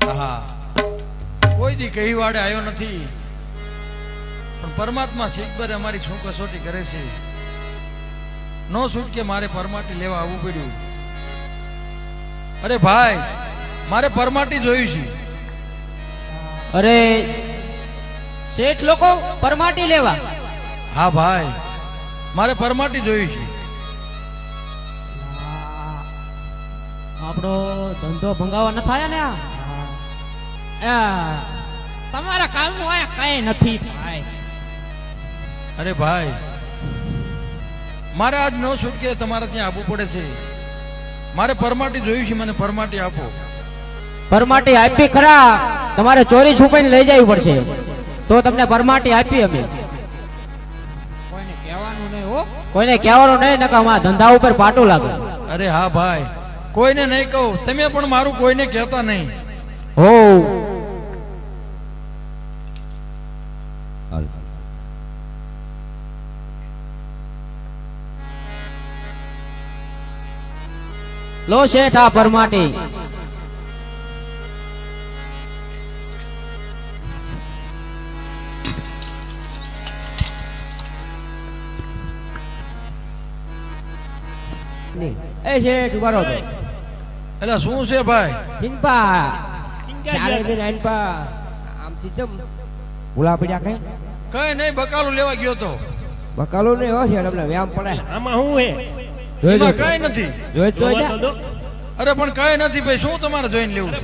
હા કોઈ દી કહી વાડે આવ્યો નથી, પણ પરમાત્મા શીખબરે અમારી શું કસોટી કરે છે. નો છૂટકે મારે પરમાટી લેવા આવવું પડ્યું. અરે ભાઈ, મારે પરમાટી જોયું છે. અરે શેઠ લોકો પરમાટી લેવા? હા ભાઈ, મારે પરમાટી જોયું છે. આપણો ધંધો ભંગાવા ન થાય ને? તમારા કામનું આ કઈ નથી થાય. અરે ભાઈ, મારે આજ નો છૂટકે તમારે ત્યાં આવવું પડે છે. મારે પરમાટી જોયું છે, મને પરમાટી આપો. પરમાટી આપી ખરા, તમારે ચોરી છુપાઈને લઈ જવી પડશે તો તમને પરમાટી આપી અમે. કોઈને કહેવાનું નહીં હો, કોઈને કહેવાનું નહીં, નકર અમારા ધંધા ઉપર પાટું લાગે. અરે હા ભાઈ, કોઈને નહીં કહું, તમે પણ મારું કોઈને કહેતા નહીં. હો લો શેઠ આ પરમાટી. એ શેઠ ઉભા રહો. એટલે શું છે ભાઈ? ચિંપા ચાલે બેન આનપા આમ ચીચમ ભૂલા પડ્યા કઈ કઈ નહીં, બકાલું લેવા ગયો તો. બકાલો ને હો છે તમને વ્યામ પડે. આમાં શું હે? એમાં કઈ નથી. જોઈ તો અરે પણ કઈ નથી ભાઈ, શું તમારે જોઈને લેવું છે?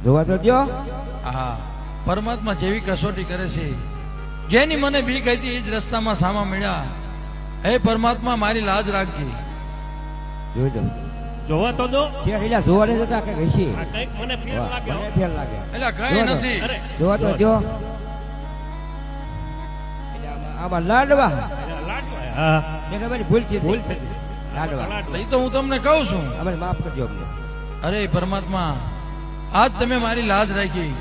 જોવા તો દો. હા, પરમાત્મા જેવી કસોટી કરે છે. જેની મને બીક હતી એ જ રસ્તામાં સામા મળ્યા. હે પરમાત્મા, મારી લાજ રાખજે. જોઈ દો. જોવા તો દો. શેઠ જોવા નહીં જતા કે કઈ કઈક મને ફેર લાગે. મને ફેર લાગે. એટલે કઈ નથી. જોવા તો દો. આમાં લાડવા હા એ તમારી ભૂલ છે. ભૂલ થઈ. લાડવા એ તો હું તમને કહું છું. અમને માફ કરજો અમને. અરે પરમાત્મા, આજ તમે મારી લાજ રાખી.